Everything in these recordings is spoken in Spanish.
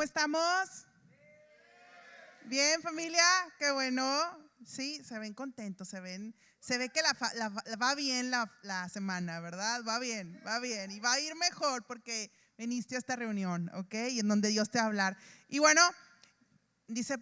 ¿Cómo estamos? Bien, familia, qué bueno. Sí, se ven contentos, se ve que va bien la semana, ¿verdad? Va bien y va a ir mejor porque viniste a esta reunión, ¿ok? Y en donde Dios te va a hablar. Y bueno, dice,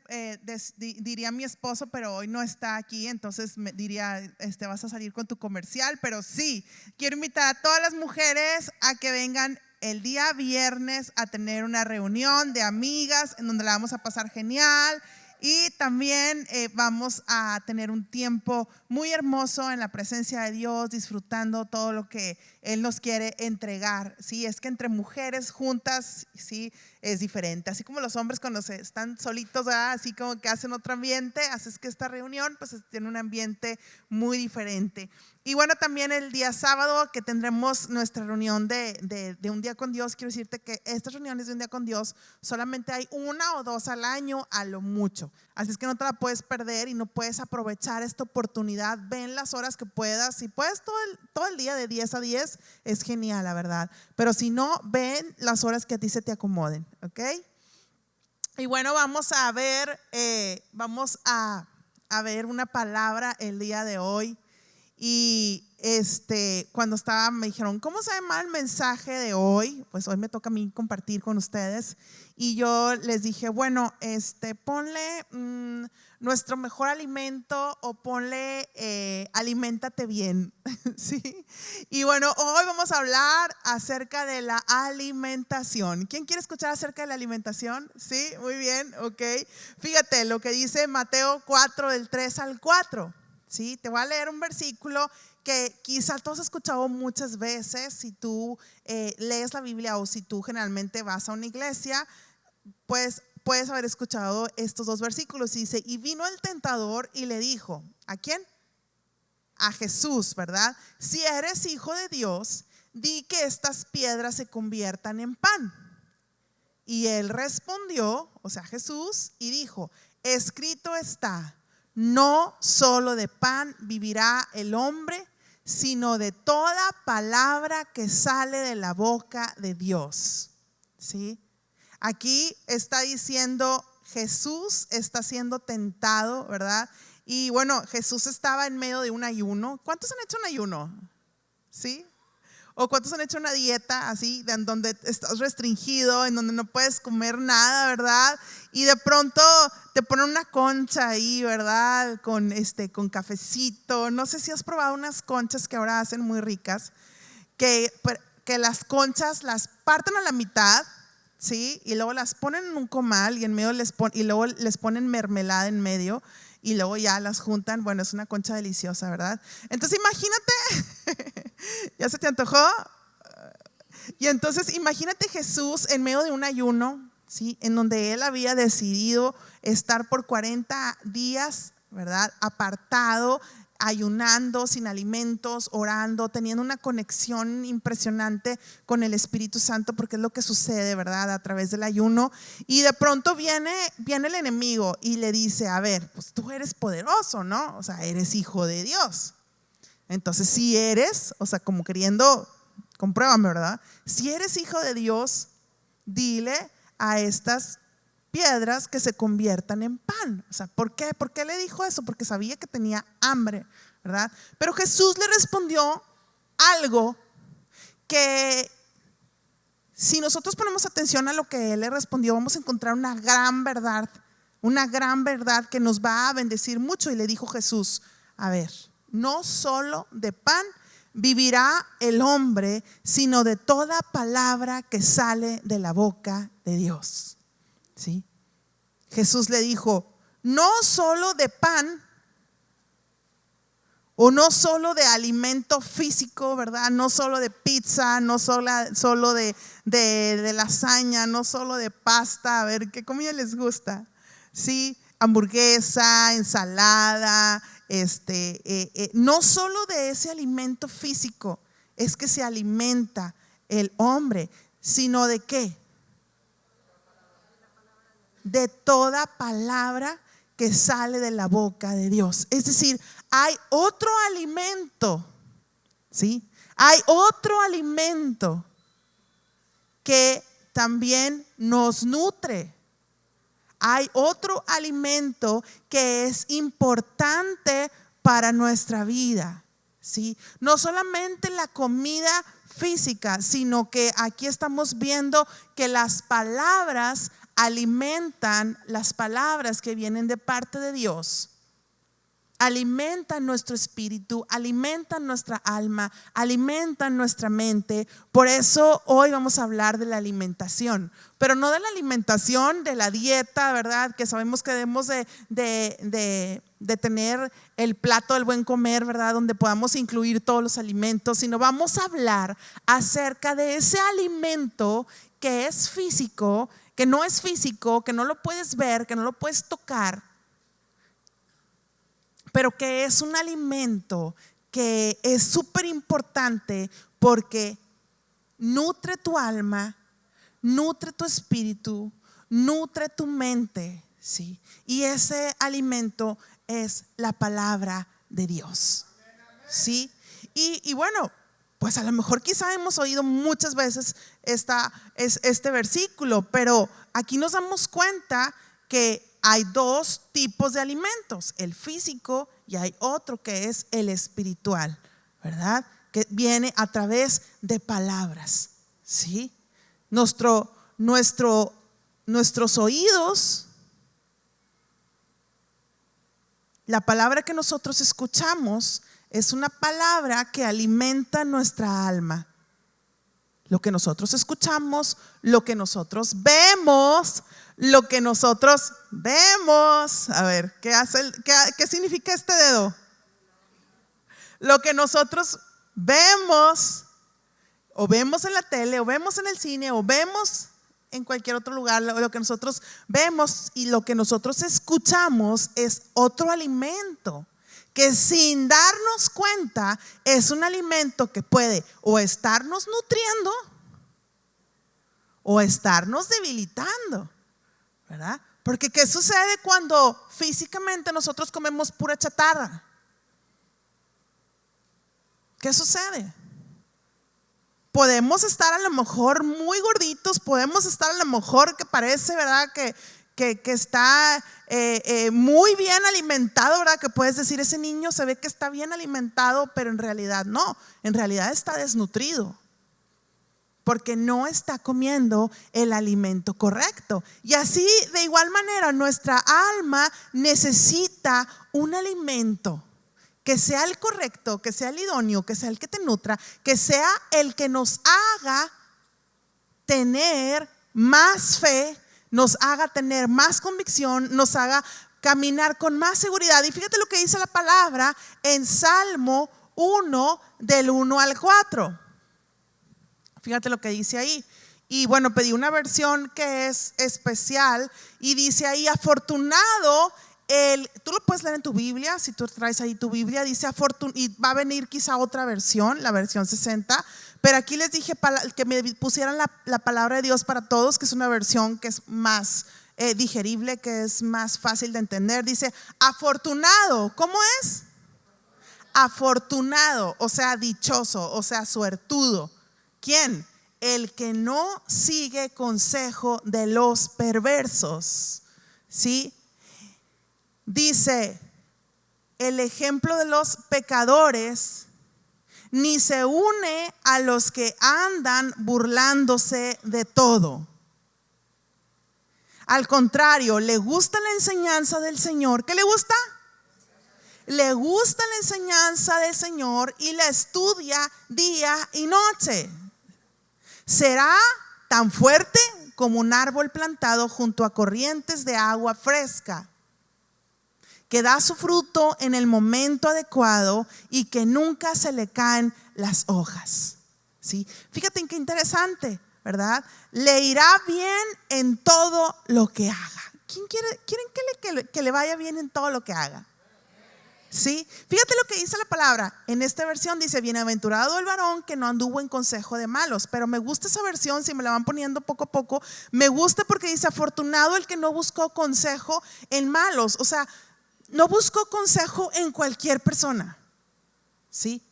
diría mi esposo, pero hoy no está aquí, entonces me diría, vas a salir con tu comercial, pero sí, quiero invitar a todas las mujeres a que vengan el día viernes a tener una reunión de amigas en donde la vamos a pasar genial. Y también vamos a tener un tiempo muy hermoso en la presencia de Dios, disfrutando todo lo que Él nos quiere entregar. Sí, es que entre mujeres juntas, sí, es diferente. Así como los hombres cuando se están solitos, ¿verdad? Así como que hacen otro ambiente, así es que esta reunión pues tiene un ambiente muy diferente. Y bueno, también el día sábado que tendremos nuestra reunión de un día con Dios. Quiero decirte que estas reuniones de un día con Dios solamente hay 1 o 2 al año a lo mucho. Así es que no te la puedes perder y no puedes aprovechar esta oportunidad. Ven las horas que puedas. Si puedes todo el día de 10 a 10, es genial, la verdad. Pero si no, ven las horas que a ti se te acomoden, ¿ok? Y bueno, vamos a ver una palabra el día de hoy. Y cuando me dijeron, ¿cómo se llama el mensaje de hoy? Pues hoy me toca a mí compartir con ustedes. Y yo les dije, bueno, ponle nuestro mejor alimento o ponle aliméntate bien. ¿Sí? Y bueno, hoy vamos a hablar acerca de la alimentación. ¿Quién quiere escuchar acerca de la alimentación? Sí, muy bien, ok. Fíjate lo que dice Mateo 4 del 3 al 4. ¿Sí? Te voy a leer un versículo que quizá tú has escuchado muchas veces. Si tú lees la Biblia o si tú generalmente vas a una iglesia, pues puedes haber escuchado estos 2 versículos. Dice, y vino el tentador y le dijo, ¿a quién? A Jesús, ¿verdad? Si eres hijo de Dios, di que estas piedras se conviertan en pan. Y él respondió, o sea Jesús, y dijo, escrito está, no solo de pan vivirá el hombre, sino de toda palabra que sale de la boca de Dios. ¿Sí? Aquí está diciendo, Jesús está siendo tentado, ¿verdad? Y bueno, Jesús estaba en medio de un ayuno. ¿Cuántos han hecho un ayuno? ¿Sí? ¿O cuántos han hecho una dieta así, en donde estás restringido, en donde no puedes comer nada, ¿verdad? Y de pronto te ponen una concha ahí, ¿verdad? Con cafecito. No sé si has probado unas conchas que ahora hacen muy ricas, que las conchas las parten a la mitad, ¿sí? Y luego las ponen en un comal y en medio y luego les ponen mermelada en medio. Y luego ya las juntan. Bueno, es una concha deliciosa, ¿verdad? Entonces imagínate, ¿ya se te antojó? Y entonces imagínate Jesús en medio de un ayuno, ¿sí? En donde él había decidido estar por 40 días, ¿verdad? Apartado, ayunando, sin alimentos, orando, teniendo una conexión impresionante con el Espíritu Santo, porque es lo que sucede, ¿verdad? A través del ayuno. Y de pronto viene el enemigo y le dice, a ver, pues tú eres poderoso, ¿no? O sea, eres hijo de Dios. Entonces, si eres, o sea, como queriendo, compruébame, ¿verdad? Si eres hijo de Dios, dile a estas piedras que se conviertan en pan. O sea, ¿por qué? ¿Por qué le dijo eso? Porque sabía que tenía hambre, ¿verdad? Pero Jesús le respondió algo que, si nosotros ponemos atención a lo que él le respondió, vamos a encontrar una gran verdad que nos va a bendecir mucho. Y le dijo Jesús, a ver, no solo de pan vivirá el hombre, sino de toda palabra que sale de la boca de Dios. ¿Sí? Jesús le dijo, no solo de pan o no solo de alimento físico, ¿verdad? No solo de pizza, no solo de lasaña, no solo de pasta. A ver, ¿qué comida les gusta? Sí, hamburguesa, ensalada, no solo de ese alimento físico es que se alimenta el hombre, sino de ¿qué? De toda palabra que sale de la boca de Dios. Es decir, hay otro alimento, ¿sí? Hay otro alimento que también nos nutre. Hay otro alimento que es importante para nuestra vida, ¿sí? No solamente la comida física, sino que aquí estamos viendo que las palabras alimentan, las palabras que vienen de parte de Dios, alimentan nuestro espíritu, alimentan nuestra alma, alimentan nuestra mente. Por eso hoy vamos a hablar de la alimentación, pero no de la alimentación de la dieta, ¿verdad? Que sabemos que debemos de tener el plato del buen comer, ¿verdad? Donde podamos incluir todos los alimentos, sino vamos a hablar acerca de ese alimento que es físico, que no es físico, que no lo puedes ver, que no lo puedes tocar, pero que es un alimento que es súper importante porque nutre tu alma, nutre tu espíritu, nutre tu mente, ¿sí? Y ese alimento es la palabra de Dios, ¿sí? Y bueno, pues a lo mejor quizá hemos oído muchas veces este versículo, pero aquí nos damos cuenta que hay dos tipos de alimentos, el físico y hay otro que es el espiritual, ¿verdad? Que viene a través de palabras, ¿sí? Nuestros oídos, la palabra que nosotros escuchamos es una palabra que alimenta nuestra alma. Lo que nosotros escuchamos, lo que nosotros vemos, a ver, ¿qué significa este dedo? Lo que nosotros vemos, o vemos en la tele, o vemos en el cine, o vemos en cualquier otro lugar, lo que nosotros vemos y lo que nosotros escuchamos es otro alimento que sin darnos cuenta es un alimento que puede o estarnos nutriendo o estarnos debilitando, ¿verdad? Porque ¿qué sucede cuando físicamente nosotros comemos pura chatarra? ¿Qué sucede? Podemos estar a lo mejor muy gorditos, podemos estar a lo mejor que parece, ¿verdad? Que está muy bien alimentado, ¿verdad? Que puedes decir, ese niño se ve que está bien alimentado, pero en realidad no, en realidad está desnutrido, porque no está comiendo el alimento correcto. Y así de igual manera nuestra alma necesita un alimento que sea el correcto, que sea el idóneo, que sea el que te nutra, que sea el que nos haga tener más fe, nos haga tener más convicción, nos haga caminar con más seguridad. Y fíjate lo que dice la palabra en Salmo 1 del 1 al 4. Fíjate lo que dice ahí. Y bueno, pedí una versión que es especial y dice ahí, afortunado tú lo puedes leer en tu Biblia, si tú traes ahí tu Biblia, dice y va a venir quizá otra versión, la versión 60, pero aquí les dije que me pusieran la palabra de Dios para todos, que es una versión que es más digerible, que es más fácil de entender. Dice, afortunado, ¿cómo es? Afortunado, o sea, dichoso, o sea, suertudo. ¿Quién? El que no sigue consejo de los perversos, ¿sí? Dice, el ejemplo de los pecadores, ni se une a los que andan burlándose de todo. Al contrario, le gusta la enseñanza del Señor. ¿Qué le gusta? Le gusta la enseñanza del Señor y la estudia día y noche. Será tan fuerte como un árbol plantado junto a corrientes de agua fresca, que da su fruto en el momento adecuado y que nunca se le caen las hojas, ¿sí? Fíjate qué interesante, ¿verdad? Le irá bien en todo lo que haga. ¿Quieren que le vaya bien en todo lo que haga? ¿Sí? Fíjate lo que dice la palabra. En esta versión dice, bienaventurado el varón que no anduvo en consejo de malos. Pero me gusta esa versión, si me la van poniendo poco a poco, me gusta porque dice, afortunado el que no buscó consejo en malos. O sea, no buscó consejo en cualquier persona, ¿sí?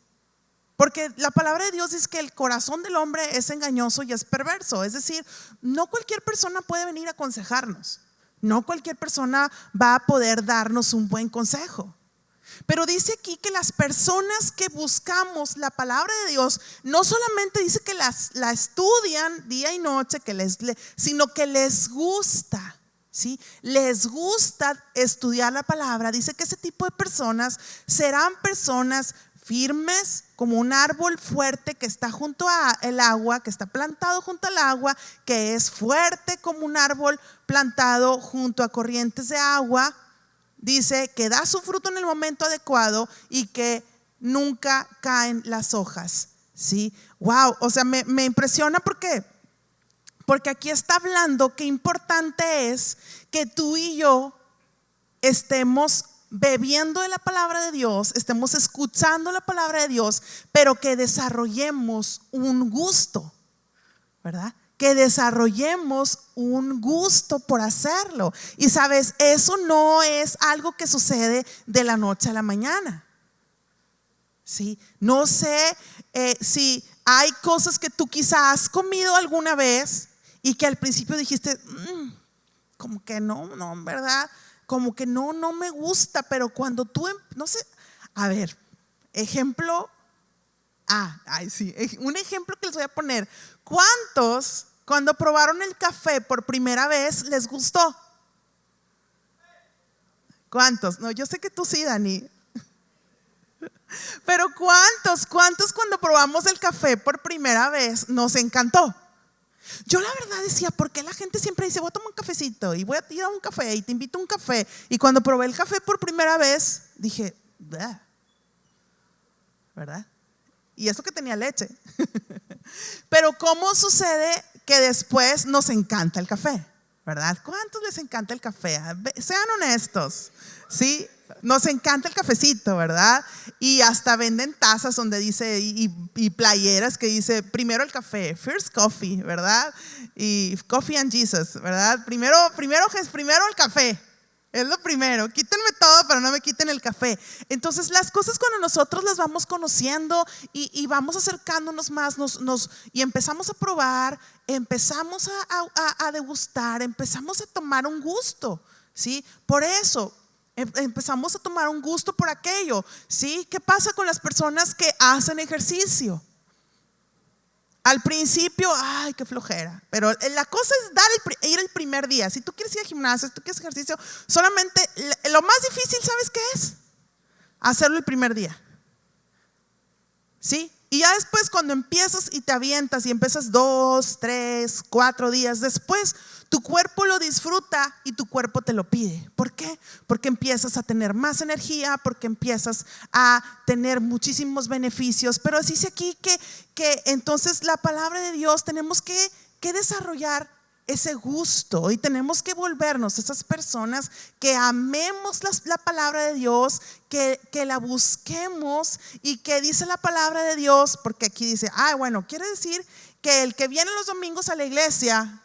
Porque la palabra de Dios dice que el corazón del hombre es engañoso y es perverso. Es decir, no cualquier persona puede venir a aconsejarnos. No cualquier persona va a poder darnos un buen consejo. Pero dice aquí que las personas que buscamos la palabra de Dios, no solamente dice que la estudian día y noche, sino que les gusta, ¿sí? Les gusta estudiar la palabra. Dice que ese tipo de personas serán personas firmes como un árbol fuerte que está junto al agua, que está plantado junto al agua, que es fuerte como un árbol plantado junto a corrientes de agua. Dice que da su fruto en el momento adecuado y que nunca caen las hojas. ¿Sí? Wow, o sea, me impresiona porque aquí está hablando que importante es que tú y yo estemos bebiendo de la palabra de Dios, estemos escuchando la palabra de Dios, pero que desarrollemos un gusto, ¿verdad? Que desarrollemos un gusto por hacerlo. Y sabes, eso no es algo que sucede de la noche a la mañana. ¿Sí? No sé si hay cosas que tú quizás has comido alguna vez y que al principio dijiste, como que no, ¿verdad? Como que no me gusta, pero cuando tú, no sé, a ver, ejemplo, sí, un ejemplo que les voy a poner. ¿Cuántos cuando probaron el café por primera vez les gustó? ¿Cuántos? No, yo sé que tú sí, Dani. Pero ¿cuántos cuando probamos el café por primera vez nos encantó? Yo la verdad decía, ¿por qué la gente siempre dice voy a tomar un cafecito y voy a ir a un café y te invito a un café? Y cuando probé el café por primera vez dije, ¿verdad? Y eso que tenía leche. Pero ¿cómo sucede que después nos encanta el café? ¿Verdad? ¿Cuántos les encanta el café? Sean honestos, ¿sí? Nos encanta el cafecito, ¿verdad? Y hasta venden tazas donde dice y playeras que dice primero el café, first coffee, ¿verdad? Y coffee and Jesus, ¿verdad? Primero el café. Es lo primero, quítenme todo pero no me quiten el café. Entonces las cosas cuando nosotros las vamos conociendo y vamos acercándonos más y empezamos a probar, empezamos a degustar, empezamos a tomar un gusto, ¿sí? Por eso empezamos a tomar un gusto por aquello, ¿sí? ¿Qué pasa con las personas que hacen ejercicio? Al principio, ay, qué flojera. Pero la cosa es ir el primer día. Si tú quieres ir al gimnasio, si tú quieres ejercicio, solamente lo más difícil, ¿sabes qué es? Hacerlo el primer día. ¿Sí? Y ya después cuando empiezas y te avientas y empiezas 2, 3, 4 días después, tu cuerpo lo disfruta y tu cuerpo te lo pide. ¿Por qué? Porque empiezas a tener más energía, porque empiezas a tener muchísimos beneficios. Pero dice aquí que entonces la palabra de Dios tenemos que desarrollar ese gusto y tenemos que volvernos esas personas que amemos la palabra de Dios, que la busquemos y que dice la palabra de Dios, porque aquí dice, bueno, quiere decir que el que viene los domingos a la iglesia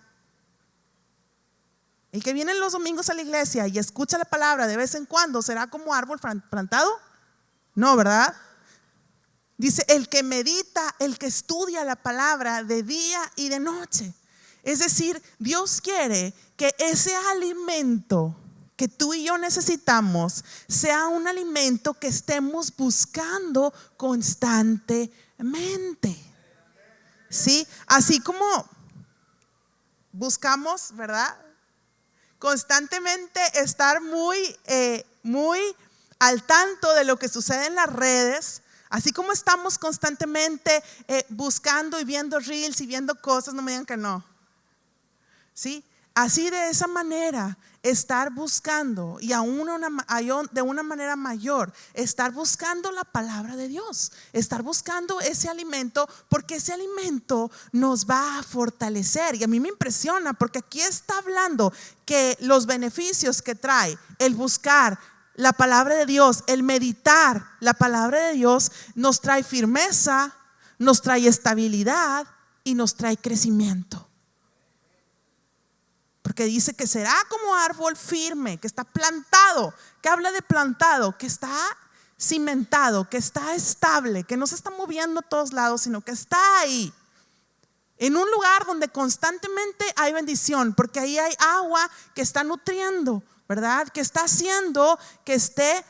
y escucha la palabra de vez en cuando, ¿será como árbol plantado? No, ¿verdad? Dice, el que medita, el que estudia la palabra de día y de noche. Es decir, Dios quiere que ese alimento que tú y yo necesitamos sea un alimento que estemos buscando constantemente. ¿Sí? Así como buscamos, ¿verdad? Constantemente estar muy al tanto de lo que sucede en las redes. Así como estamos constantemente buscando y viendo reels y viendo cosas, no me digan que no. ¿Sí? Así de esa manera estar buscando y aún de una manera mayor, estar buscando la palabra de Dios, estar buscando ese alimento, porque ese alimento nos va a fortalecer. Y a mí me impresiona porque aquí está hablando que los beneficios que trae el buscar la palabra de Dios, el meditar la palabra de Dios, nos trae firmeza, nos trae estabilidad y nos trae crecimiento. Porque dice que será como árbol firme, que está plantado, que habla de plantado, que está cimentado, que está estable, que no se está moviendo a todos lados, sino que está ahí, en un lugar donde constantemente hay bendición, porque ahí hay agua que está nutriendo, ¿verdad? Que está haciendo que esté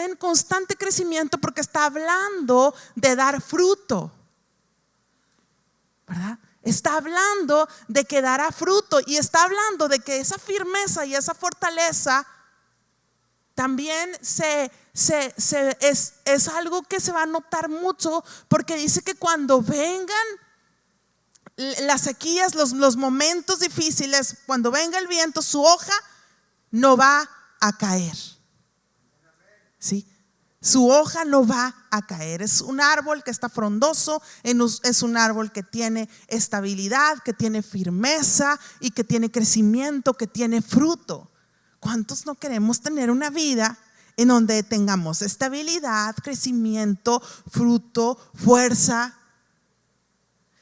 en constante crecimiento, porque está hablando de dar fruto, ¿verdad? Está hablando de que dará fruto, y está hablando de que esa firmeza y esa fortaleza también es algo que se va a notar mucho, porque dice que cuando vengan las sequías, los momentos difíciles, cuando venga el viento, su hoja no va a caer. ¿Sí? Su hoja no va a caer. Es un árbol que está frondoso, es un árbol que tiene estabilidad, que tiene firmeza y que tiene crecimiento, que tiene fruto. ¿Cuántos no queremos tener una vida en donde tengamos estabilidad, crecimiento, fruto, fuerza?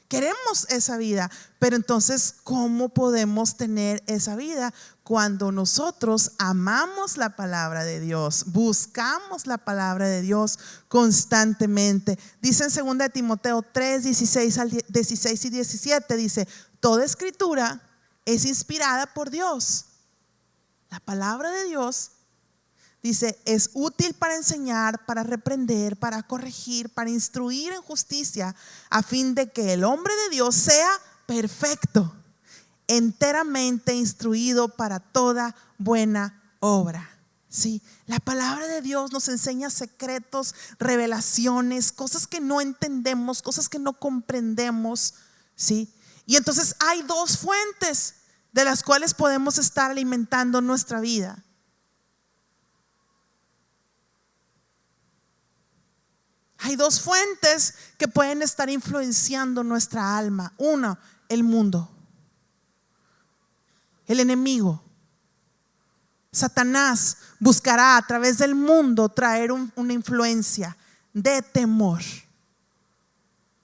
Queremos esa vida, pero entonces, ¿cómo podemos tener esa vida? Cuando nosotros amamos la palabra de Dios, buscamos la palabra de Dios constantemente. Dice en 2 Timoteo 3, 16 y 17, dice: toda escritura es inspirada por Dios. La palabra de Dios, dice, es útil para enseñar, para reprender, para corregir, para instruir en justicia, a fin de que el hombre de Dios sea perfecto, enteramente instruido para toda buena obra. Sí, la palabra de Dios nos enseña secretos, revelaciones, cosas que no entendemos, cosas que no comprendemos. Sí, y entonces hay dos fuentes de las cuales podemos estar alimentando nuestra vida. Hay dos fuentes que pueden estar influenciando nuestra alma. Uno, el mundo, el enemigo. Satanás buscará a través del mundo traer una influencia de temor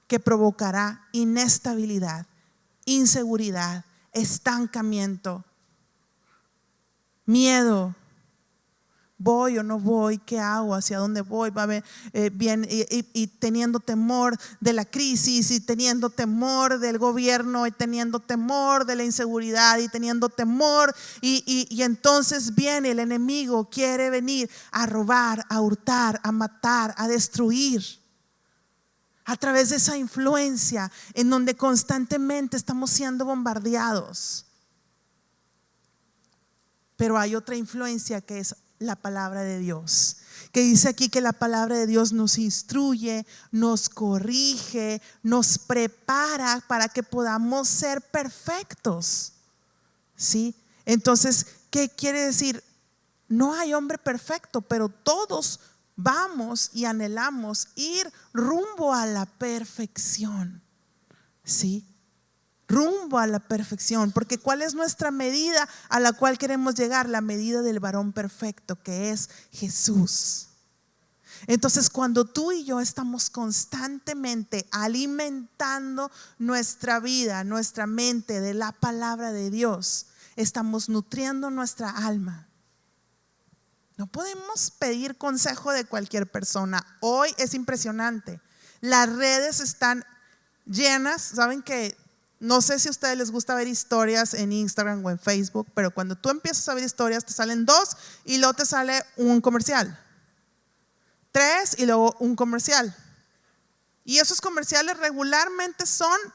que provocará inestabilidad, inseguridad, estancamiento, miedo. ¿Voy o no voy? ¿Qué hago? ¿Hacia dónde voy? Va a haber bien, y teniendo temor de la crisis, y teniendo temor del gobierno, y teniendo temor de la inseguridad, y teniendo temor, y entonces viene el enemigo, quiere venir a robar, a hurtar, a matar, a destruir. A través de esa influencia en donde constantemente estamos siendo bombardeados. Pero hay otra influencia, que es la palabra de Dios, que dice aquí que la palabra de Dios nos instruye, nos corrige, nos prepara para que podamos ser perfectos. ¿Sí? Entonces, ¿qué quiere decir? No hay hombre perfecto, pero todos vamos y anhelamos ir rumbo a la perfección. ¿Sí? Rumbo a la perfección, porque ¿cuál es nuestra medida a la cual queremos llegar? La medida del varón perfecto, que es Jesús. Entonces, cuando tú y yo estamos constantemente alimentando nuestra vida, nuestra mente de la palabra de Dios, estamos nutriendo nuestra alma. No podemos pedir consejo de cualquier persona. Hoy es impresionante. Las redes están llenas. Saben que no sé si a ustedes les gusta ver historias en Instagram o en Facebook, pero cuando tú empiezas a ver historias, te salen 2 y luego te sale un comercial, 3 y luego un comercial. Y esos comerciales regularmente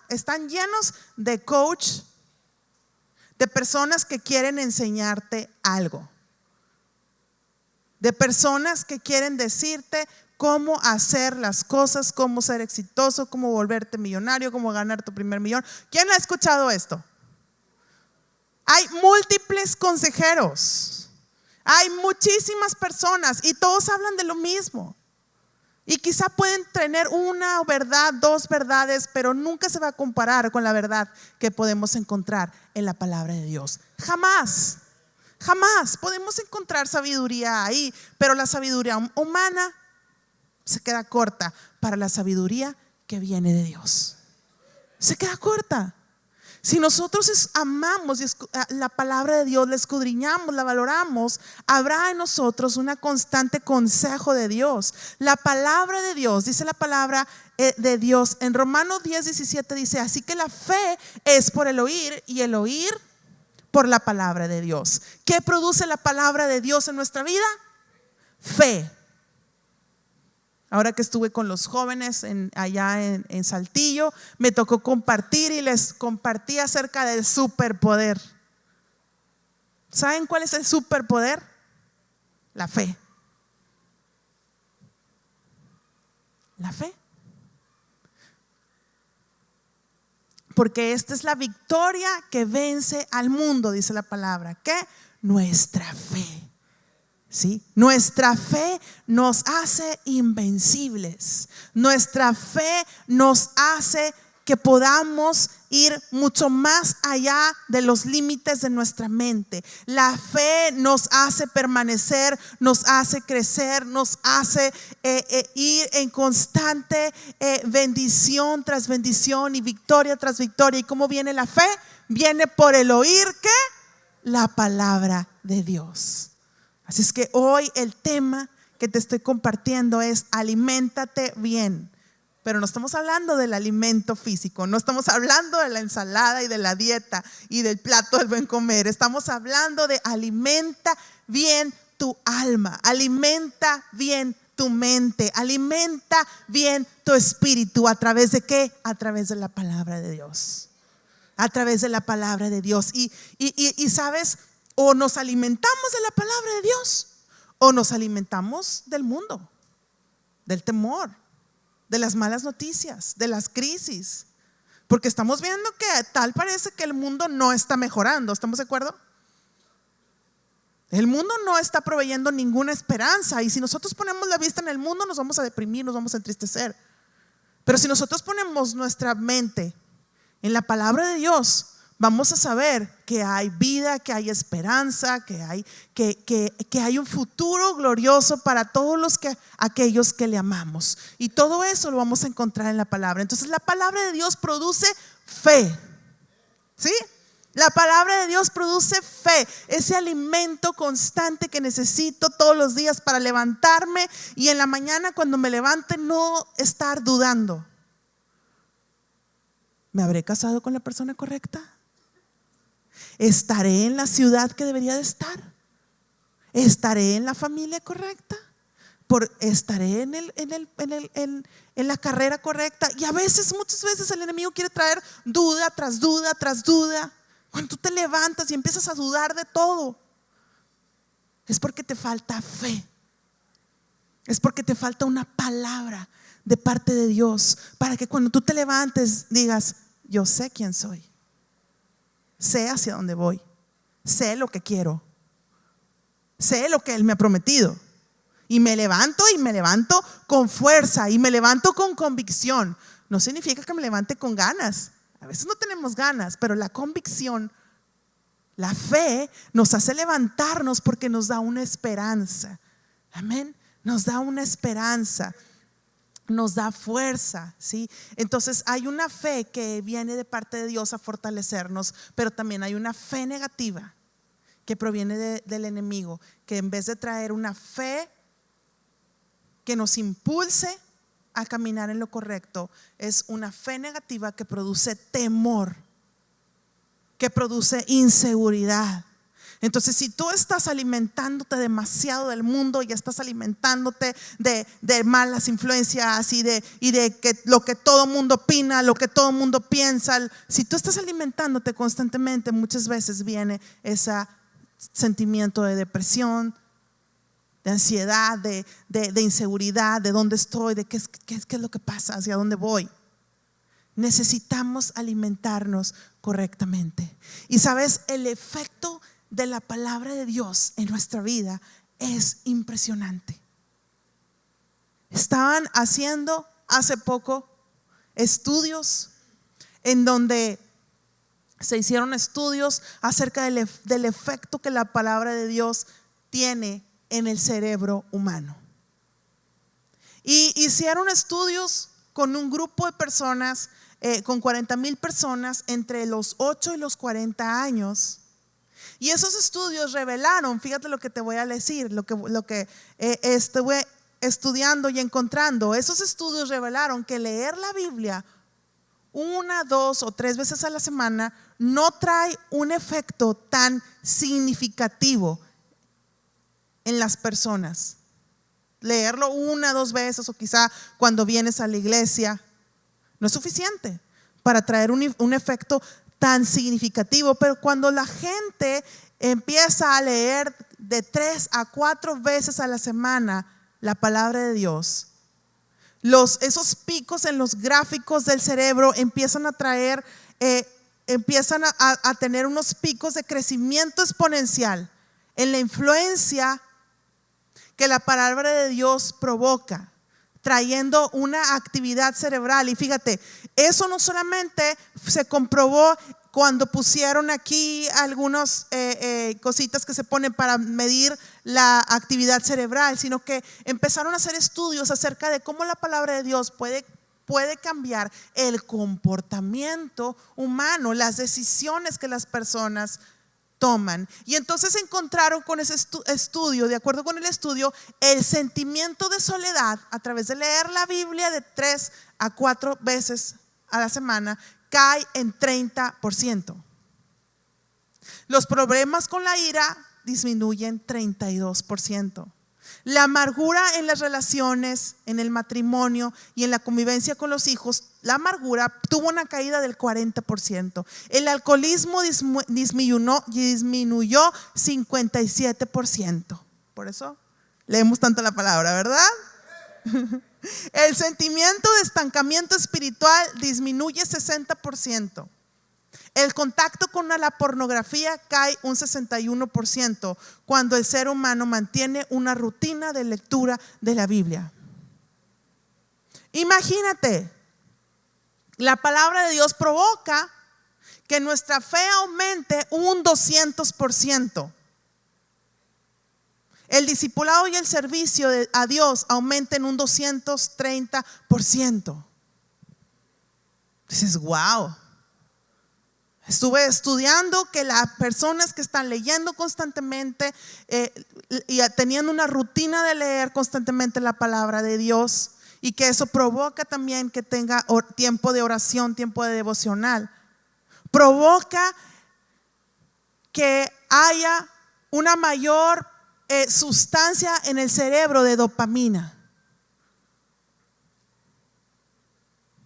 están llenos de coach, de personas que quieren enseñarte algo, de personas que quieren decirte cómo hacer las cosas, cómo ser exitoso, cómo volverte millonario, cómo ganar tu primer millón. ¿Quién ha escuchado esto? Hay múltiples consejeros, hay muchísimas personas y todos hablan de lo mismo. Y quizá pueden tener una verdad, 2 verdades, pero nunca se va a comparar con la verdad que podemos encontrar en la palabra de Dios. Jamás, jamás podemos encontrar sabiduría ahí, pero la sabiduría humana se queda corta para la sabiduría que viene de Dios. Se queda corta. Si nosotros amamos la palabra de Dios, la escudriñamos, la valoramos, habrá en nosotros una constante consejo de Dios. La palabra de Dios, dice la palabra de Dios en Romanos 10:17 dice: así que la fe es por el oír y el oír por la palabra de Dios. ¿Qué produce la palabra de Dios en nuestra vida? Fe. Ahora que estuve con los jóvenes allá en Saltillo, me tocó compartir y les compartí acerca del superpoder. ¿Saben cuál es el superpoder? La fe. La fe. Porque esta es la victoria que vence al mundo, dice la palabra. ¿Qué? Nuestra fe. ¿Sí? Nuestra fe nos hace invencibles. Nuestra fe nos hace que podamos ir mucho más allá de los límites de nuestra mente. La fe nos hace permanecer, nos hace crecer, nos hace ir en constante bendición tras bendición y victoria tras victoria. ¿Y cómo viene la fe? Viene por el oír, ¿qué? La palabra de Dios. Así es que hoy el tema que te estoy compartiendo es: aliméntate bien. Pero no estamos hablando del alimento físico, no estamos hablando de la ensalada y de la dieta y del plato del buen comer. Estamos hablando de alimenta bien tu alma, alimenta bien tu mente, alimenta bien tu espíritu. ¿A través de qué? A través de la palabra de Dios. A través de la palabra de Dios. Y sabes, o nos alimentamos de la palabra de Dios o nos alimentamos del mundo, del temor, de las malas noticias, de las crisis. Porque estamos viendo que tal parece que el mundo no está mejorando. ¿Estamos de acuerdo? El mundo no está proveyendo ninguna esperanza. Y si nosotros ponemos la vista en el mundo, nos vamos a deprimir, nos vamos a entristecer. Pero si nosotros ponemos nuestra mente en la palabra de Dios, vamos a saber que hay vida, que hay esperanza, que hay un futuro glorioso para todos aquellos que le amamos. Y todo eso lo vamos a encontrar en la palabra. Entonces la palabra de Dios produce fe. ¿Sí? La palabra de Dios produce fe, ese alimento constante que necesito todos los días para levantarme y en la mañana cuando me levante no estar dudando. ¿Me habré casado con la persona correcta? ¿Estaré en la ciudad que debería de estar? ¿Estaré en la familia correcta? ¿Estaré en la carrera correcta? Y muchas veces el enemigo quiere traer duda tras duda tras duda. Cuando tú te levantas y empiezas a dudar de todo, es porque te falta fe. Es porque te falta una palabra de parte de Dios, para que cuando tú te levantes digas: yo sé quién soy, sé hacia dónde voy, sé lo que quiero, sé lo que Él me ha prometido. Y me levanto con fuerza y me levanto con convicción. No significa que me levante con ganas. A veces no tenemos ganas, pero la convicción, la fe nos hace levantarnos porque nos da una esperanza. Amén. Nos da una esperanza, nos da fuerza, ¿sí? Entonces hay una fe que viene de parte de Dios a fortalecernos, pero también hay una fe negativa que proviene del enemigo, que en vez de traer una fe que nos impulse a caminar en lo correcto, es una fe negativa que produce temor, que produce inseguridad. Entonces, si tú estás alimentándote demasiado del mundo y estás alimentándote de malas influencias y de que lo que todo mundo opina, lo que todo mundo piensa, si tú estás alimentándote constantemente, muchas veces viene ese sentimiento de depresión, de ansiedad, de inseguridad, de dónde estoy, de qué es lo que pasa, hacia dónde voy. Necesitamos alimentarnos correctamente. Y sabes, el efecto de la palabra de Dios en nuestra vida es impresionante. Estaban haciendo hace poco estudios en donde se hicieron estudios acerca del efecto que la palabra de Dios tiene en el cerebro humano. Y hicieron estudios con un grupo de personas con 40,000 personas entre los 8 y los 40 años. Y esos estudios revelaron, fíjate lo que te voy a decir, lo que estuve estudiando y encontrando. Esos estudios revelaron que leer la Biblia 1, 2 o 3 veces a la semana no trae un efecto tan significativo en las personas. Leerlo 1, 2 veces o quizá cuando vienes a la iglesia no es suficiente para traer un efecto tan significativo. Pero cuando la gente empieza a leer de 3 a 4 veces a la semana la palabra de Dios, esos picos en los gráficos del cerebro empiezan a traer, empiezan a tener unos picos de crecimiento exponencial en la influencia que la palabra de Dios provoca, trayendo una actividad cerebral. Y fíjate, eso no solamente se comprobó cuando pusieron aquí algunas cositas que se ponen para medir la actividad cerebral, sino que empezaron a hacer estudios acerca de cómo la palabra de Dios puede cambiar el comportamiento humano, las decisiones que las personas toman. Y entonces encontraron con ese estudio, de acuerdo con el estudio, el sentimiento de soledad a través de leer la Biblia de 3 a 4 veces a la semana cae en 30%. Los problemas con la ira disminuyen 32%. La amargura en las relaciones, en el matrimonio y en la convivencia con los hijos, la amargura tuvo una caída del 40%. El alcoholismo disminuyó 57%. Por eso leemos tanto la palabra, ¿verdad? El sentimiento de estancamiento espiritual disminuye 60%. El contacto con la pornografía cae un 61% cuando el ser humano mantiene una rutina de lectura de la Biblia. Imagínate, la palabra de Dios provoca que nuestra fe aumente un 200%. El discipulado y el servicio a Dios aumenten un 230%. Dices, wow. Estuve estudiando que las personas que están leyendo constantemente y teniendo una rutina de leer constantemente la palabra de Dios, y que eso provoca también que tenga tiempo de oración, tiempo de devocional, provoca que haya una mayor sustancia en el cerebro de dopamina.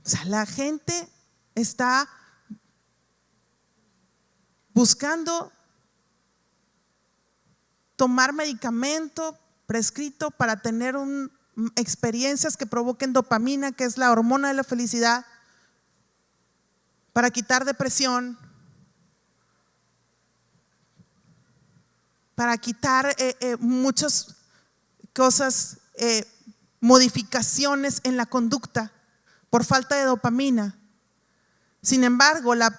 O sea, la gente está buscando tomar medicamento prescrito para tener experiencias que provoquen dopamina, que es la hormona de la felicidad, para quitar depresión, para quitar muchas cosas, modificaciones en la conducta por falta de dopamina. Sin embargo, la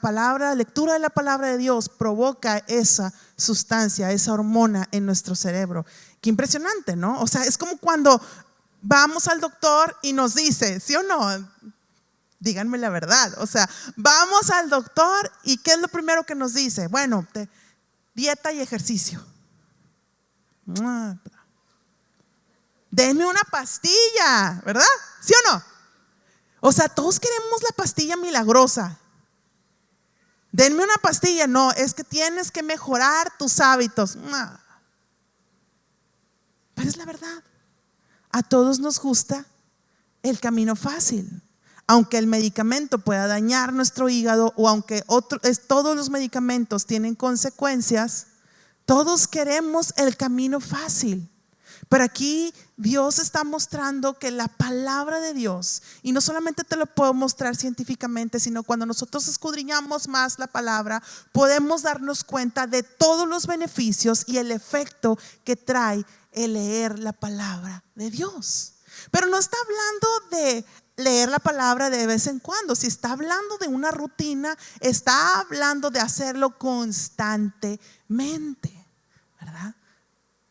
lectura de la palabra de Dios provoca esa sustancia, esa hormona en nuestro cerebro. Qué impresionante, ¿no? O sea, es como cuando vamos al doctor y nos dice, ¿sí o no? Díganme la verdad. O sea, vamos al doctor y ¿qué es lo primero que nos dice? Bueno, dieta y ejercicio. Denme una pastilla, ¿verdad? ¿Sí o no? O sea, todos queremos la pastilla milagrosa. Denme una pastilla. No, es que tienes que mejorar tus hábitos. Pero es la verdad. A todos nos gusta el camino fácil. Aunque el medicamento pueda dañar nuestro hígado, o aunque todos los medicamentos tienen consecuencias, todos queremos el camino fácil. Pero aquí Dios está mostrando que la palabra de Dios, y no solamente te lo puedo mostrar científicamente, sino cuando nosotros escudriñamos más la palabra, podemos darnos cuenta de todos los beneficios y el efecto que trae el leer la palabra de Dios. Pero no está hablando de leer la palabra de vez en cuando. Si está hablando de una rutina, está hablando de hacerlo constantemente, ¿verdad?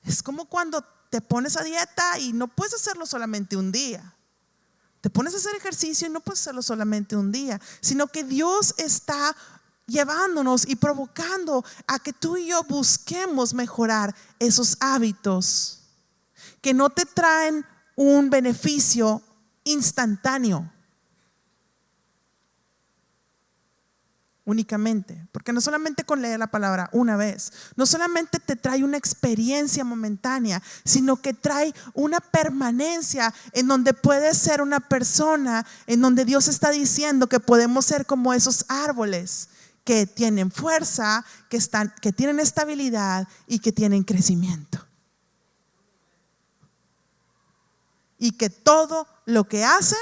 Es como cuando te pones a dieta y no puedes hacerlo solamente un día. Te pones a hacer ejercicio y no puedes hacerlo solamente un día, sino que Dios está llevándonos y provocando a que tú y yo busquemos mejorar esos hábitos que no te traen un beneficio instantáneo únicamente, porque no solamente con leer la palabra una vez, no solamente te trae una experiencia momentánea, sino que trae una permanencia en donde puedes ser una persona, en donde Dios está diciendo que podemos ser como esos árboles que tienen fuerza, que tienen estabilidad y que tienen crecimiento, y que todo lo que hace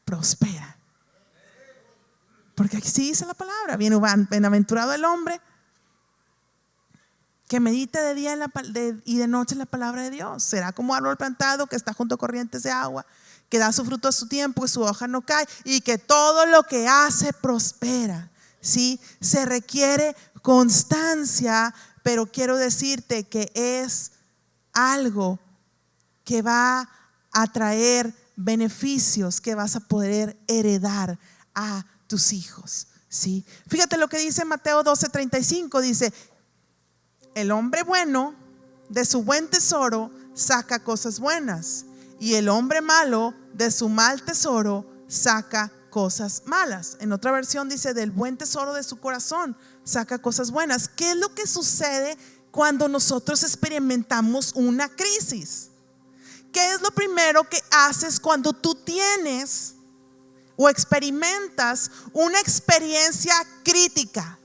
prospera. Porque aquí sí dice la palabra: bienaventurado el hombre que medita de día y de noche en la palabra de Dios. Será como árbol plantado que está junto a corrientes de agua, que da su fruto a su tiempo, que su hoja no cae, y que todo lo que hace prospera. ¿Sí? Se requiere constancia, pero quiero decirte que es algo que va a traer beneficios que vas a poder heredar a tus hijos. ¿Sí? Fíjate lo que dice Mateo 12:35, dice: el hombre bueno de su buen tesoro saca cosas buenas, y el hombre malo de su mal tesoro saca cosas malas. En otra versión dice: del buen tesoro de su corazón saca cosas buenas. ¿Qué es lo que sucede cuando nosotros experimentamos una crisis? ¿Qué es lo primero que haces cuando tú tienes o experimentas una experiencia crítica?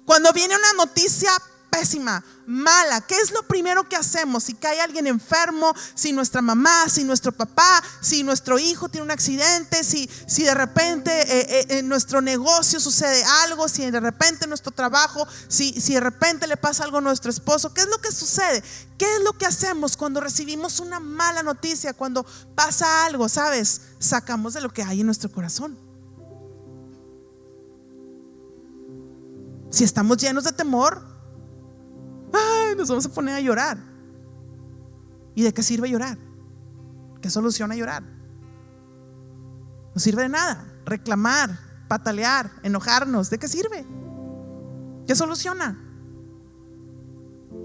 Cuando viene una noticia pésima, mala, ¿qué es lo primero que hacemos? Si cae alguien enfermo, si nuestra mamá, si nuestro papá, si nuestro hijo tiene un accidente, si de repente en nuestro negocio sucede algo, si de repente en nuestro trabajo, si de repente le pasa algo a nuestro esposo, ¿qué es lo que sucede? ¿Qué es lo que hacemos cuando recibimos una mala noticia? Cuando pasa algo, ¿sabes? Sacamos de lo que hay en nuestro corazón. Si estamos llenos de temor, nos vamos a poner a llorar. ¿Y de qué sirve llorar? ¿Qué soluciona llorar? No sirve de nada. Reclamar, patalear, enojarnos, ¿de qué sirve? ¿Qué soluciona?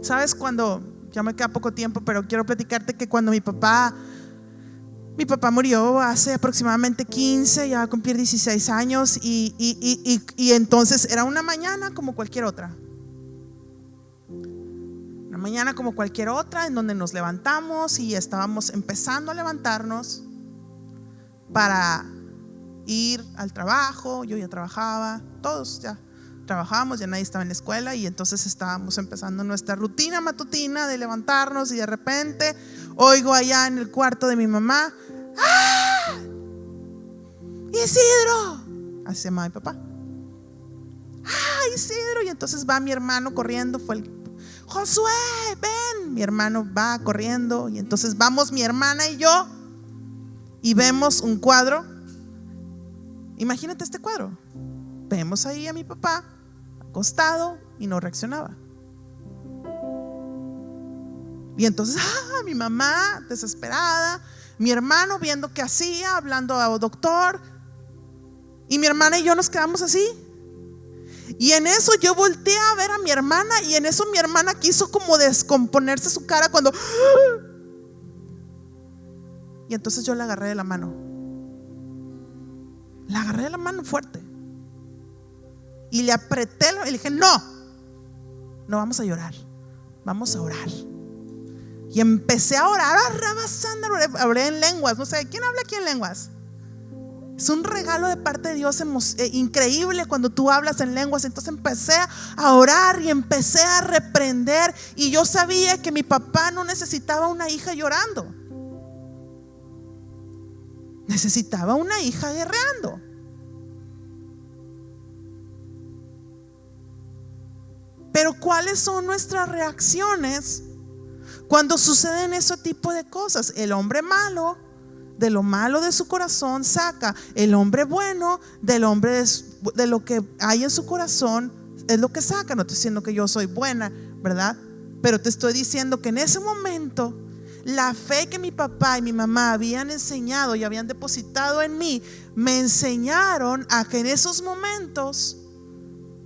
¿Sabes? Cuando, ya me queda poco tiempo, pero quiero platicarte que cuando mi papá murió hace aproximadamente 15, ya va a cumplir 16 años, y entonces era una mañana como cualquier otra. Una mañana como cualquier otra, en donde nos levantamos y estábamos empezando a levantarnos para ir al trabajo. Yo ya trabajaba, todos ya trabajábamos, ya nadie estaba en la escuela, y entonces estábamos empezando nuestra rutina matutina de levantarnos, y de repente oigo allá en el cuarto de mi mamá: ¡ah! ¡Isidro! Así se llama mi papá. ¡Ah, Isidro! Y entonces va mi hermano corriendo, Josué, ven. Mi hermano va corriendo, y entonces vamos mi hermana y yo, y vemos un cuadro. Imagínate este cuadro. Vemos ahí a mi papá acostado y no reaccionaba. Y entonces mi mamá desesperada, mi hermano viendo qué hacía, hablando al doctor, y mi hermana y yo nos quedamos así. Y en eso yo volteé a ver a mi hermana, y en eso mi hermana quiso como descomponerse su cara cuando y entonces yo la agarré de la mano. La agarré de la mano fuerte y le apreté y le dije: no vamos a llorar, vamos a orar. Y empecé a orar, hablé en lenguas. No sé, ¿quién habla aquí en lenguas? Es un regalo de parte de Dios increíble cuando tú hablas en lenguas. Entonces empecé a orar y empecé a reprender, y yo sabía que mi papá no necesitaba una hija llorando, necesitaba una hija guerreando. Pero ¿cuáles son nuestras reacciones cuando suceden ese tipo de cosas? El hombre malo de lo malo de su corazón saca, el hombre bueno de lo que hay en su corazón es lo que saca. No estoy diciendo que yo soy buena, ¿verdad? Pero te estoy diciendo que en ese momento La fe que mi papá y mi mamá habían enseñado y habían depositado en mí, me enseñaron a que en esos momentos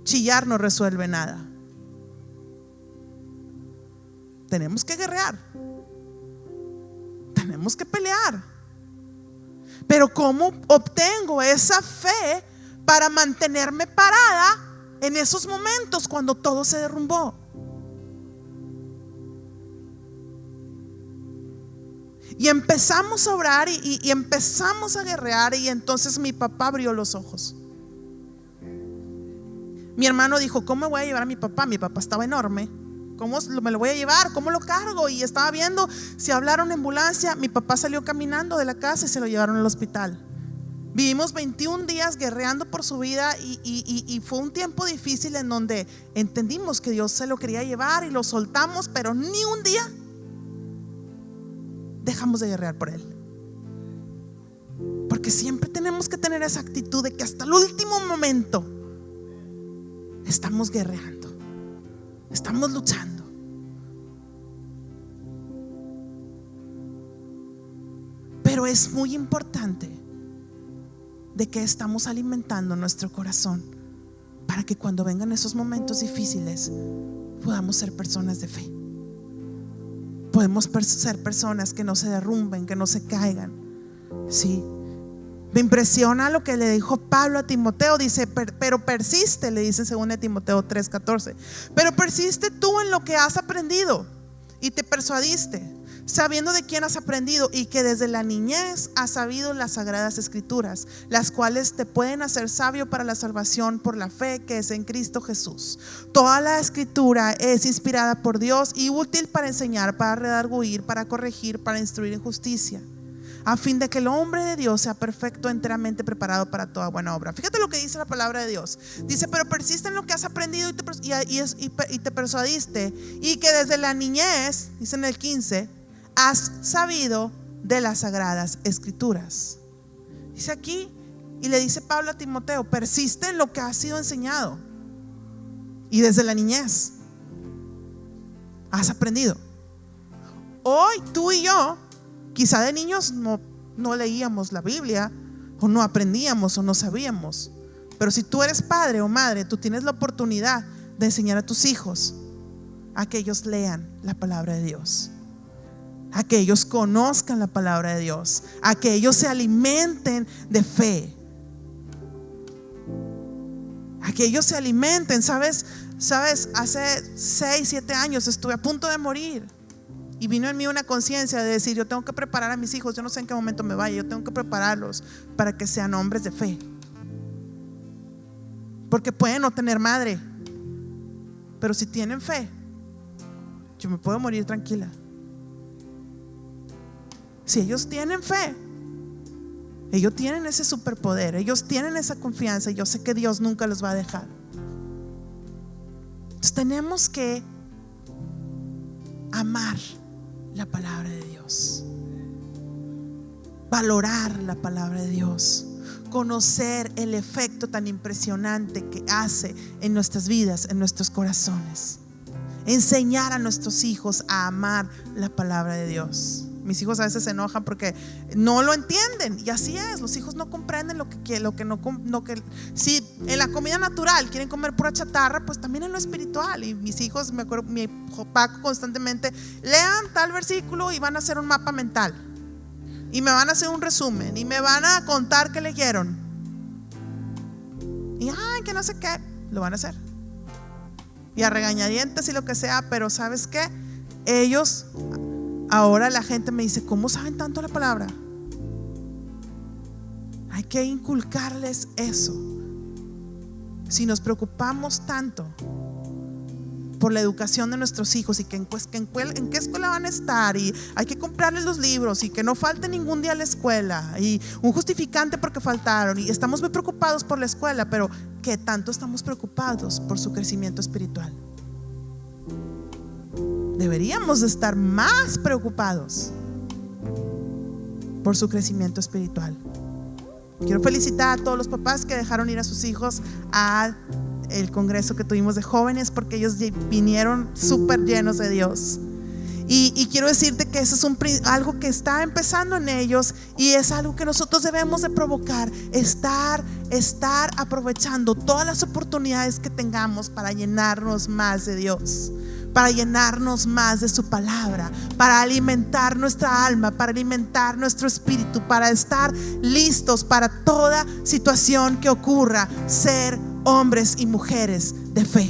chillar no resuelve nada. Tenemos que guerrear, tenemos que pelear. Pero ¿cómo obtengo esa fe para mantenerme parada en esos momentos cuando todo se derrumbó? Y empezamos a orar y empezamos a guerrear. Y entonces mi papá abrió los ojos. Mi hermano dijo: ¿cómo me voy a llevar a mi papá? Mi papá estaba enorme. ¿Cómo me lo voy a llevar? ¿Cómo lo cargo? Y estaba viendo si hablara una ambulancia. Mi papá salió caminando de la casa y se lo llevaron al hospital. Vivimos 21 días guerreando por su vida y fue un tiempo difícil en donde entendimos que Dios se lo quería llevar y lo soltamos, pero ni un día dejamos de guerrear por él. Porque siempre tenemos que tener esa actitud de que hasta el último momento estamos guerreando, estamos luchando. Pero es muy importante de que estamos alimentando nuestro corazón para que cuando vengan esos momentos difíciles podamos ser personas de fe. Podemos ser personas que no se derrumben, que no se caigan. Sí. Me impresiona lo que le dijo Pablo a Timoteo. Dice: pero persiste, le dice según Timoteo 3:14. Pero persiste tú en lo que has aprendido y te persuadiste, sabiendo de quién has aprendido y que desde la niñez has sabido las sagradas escrituras, las cuales te pueden hacer sabio para la salvación por la fe que es en Cristo Jesús. Toda la escritura es inspirada por Dios y útil para enseñar, para redarguir, para corregir, para instruir en justicia, a fin de que el hombre de Dios sea perfecto, enteramente preparado para toda buena obra. Fíjate lo que dice la palabra de Dios. Dice: pero persiste en lo que has aprendido y te persuadiste, y que desde la niñez, dice en el 15, has sabido de las sagradas escrituras. Dice aquí, y le dice Pablo a Timoteo: persiste en lo que ha sido enseñado y desde la niñez has aprendido. Hoy tú y yo, quizá de niños no leíamos la Biblia, o no aprendíamos, o no sabíamos. Pero si tú eres padre o madre, tú tienes la oportunidad de enseñar a tus hijos a que ellos lean la palabra de Dios, a que ellos conozcan la palabra de Dios, a que ellos se alimenten de fe, a que ellos se alimenten. Sabes, hace 6, 7 años estuve a punto de morir y vino en mí una conciencia de decir: yo tengo que preparar a mis hijos. Yo no sé en qué momento me vaya, yo tengo que prepararlos para que sean hombres de fe, porque pueden no tener madre, pero si tienen fe, yo me puedo morir tranquila. Si ellos tienen fe, ellos tienen ese superpoder, ellos tienen esa confianza, y yo sé que Dios nunca los va a dejar. Entonces tenemos que amar la palabra de Dios, valorar la palabra de Dios, conocer el efecto tan impresionante que hace en nuestras vidas, en nuestros corazones, enseñar a nuestros hijos a amar la palabra de Dios. Mis hijos a veces se enojan porque no lo entienden, y así es, los hijos no comprenden lo que no, si en la comida natural quieren comer pura chatarra, pues también en lo espiritual. Y mis hijos, me acuerdo, mi hijo Paco constantemente: lean tal versículo y van a hacer un mapa mental, y me van a hacer un resumen, y me van a contar qué leyeron, y que no sé qué, lo van a hacer, y a regañadientes y lo que sea. Pero ¿sabes qué? Ellos, ahora la gente me dice: ¿cómo saben tanto la palabra? Hay que inculcarles eso. Si nos preocupamos tanto por la educación de nuestros hijos y en qué escuela van a estar, y hay que comprarles los libros y que no falte ningún día a la escuela, y un justificante porque faltaron, y estamos muy preocupados por la escuela, pero ¿qué tanto estamos preocupados por su crecimiento espiritual? Deberíamos de estar más preocupados por su crecimiento espiritual. Quiero felicitar a todos los papás que dejaron ir a sus hijos al congreso que tuvimos de jóvenes, porque ellos vinieron súper llenos de Dios. Y quiero decirte que eso es algo que está empezando en ellos, y es algo que nosotros debemos de provocar, estar aprovechando todas las oportunidades que tengamos para llenarnos más de Dios, para llenarnos más de su palabra, para alimentar nuestra alma, para alimentar nuestro espíritu, para estar listos para toda situación que ocurra, ser hombres y mujeres de fe.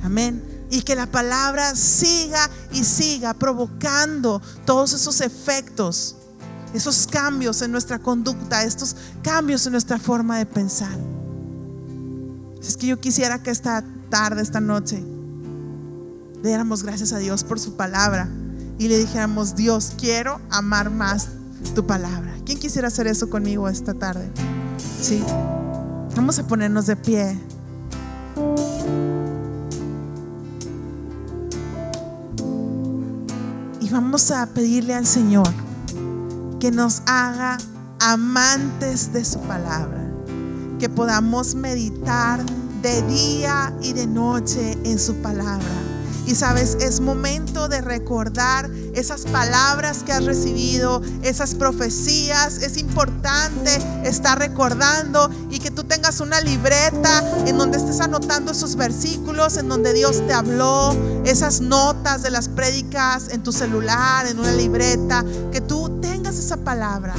Amén. Y que la palabra siga y siga provocando todos esos efectos, esos cambios en nuestra conducta, estos cambios en nuestra forma de pensar. Es que yo quisiera que esta tarde, esta noche, le diéramos gracias a Dios por su palabra y le dijéramos: Dios, quiero amar más tu palabra. ¿Quién quisiera hacer eso conmigo esta tarde? Sí. Vamos a ponernos de pie. Y vamos a pedirle al Señor que nos haga amantes de su palabra, que podamos meditar de día y de noche en su palabra. Y sabes, es momento de recordar esas palabras que has recibido, esas profecías. Es importante estar recordando, y que tú tengas una libreta en donde estés anotando esos versículos en donde Dios te habló, esas notas de las prédicas en tu celular, en una libreta, que tú tengas esa palabra,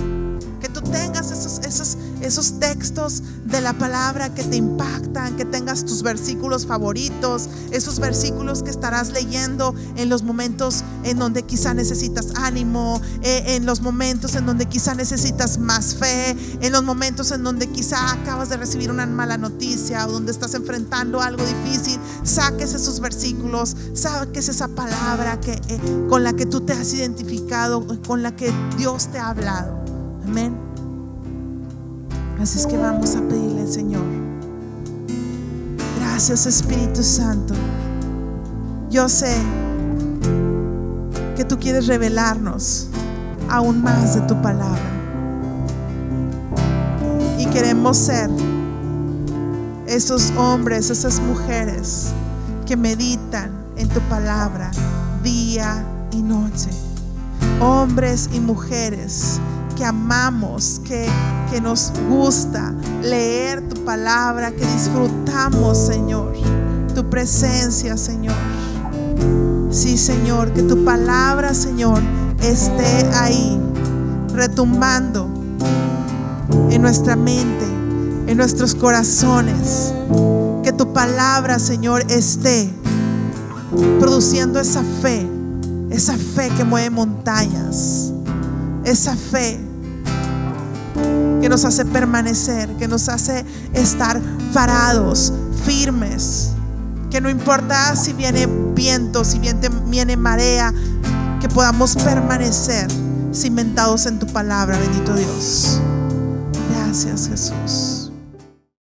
que tú tengas esos textos de la palabra que te impactan, que tengas tus versículos favoritos, esos versículos que estarás leyendo en los momentos en donde quizá necesitas ánimo, en los momentos en donde quizá necesitas más fe, en los momentos en donde quizá acabas de recibir una mala noticia o donde estás enfrentando algo difícil. Saques esos versículos, saques esa palabra con la que tú te has identificado, con la que Dios te ha hablado. Amén. Así es que vamos a pedirle al Señor: gracias, Espíritu Santo. Yo sé que tú quieres revelarnos aún más de tu palabra, y queremos ser esos hombres, esas mujeres que meditan en tu palabra día y noche. Hombres y mujeres que amamos, que nos gusta leer tu palabra, que disfrutamos, Señor, tu presencia, Señor. Sí, Señor, que tu palabra, Señor, esté ahí retumbando en nuestra mente, en nuestros corazones. Que tu palabra, Señor, esté produciendo esa fe que mueve montañas, esa fe que nos hace permanecer, que nos hace estar parados, firmes, que no importa si viene viento, si viene marea, que podamos permanecer cimentados en tu palabra. Bendito Dios. Gracias, Jesús.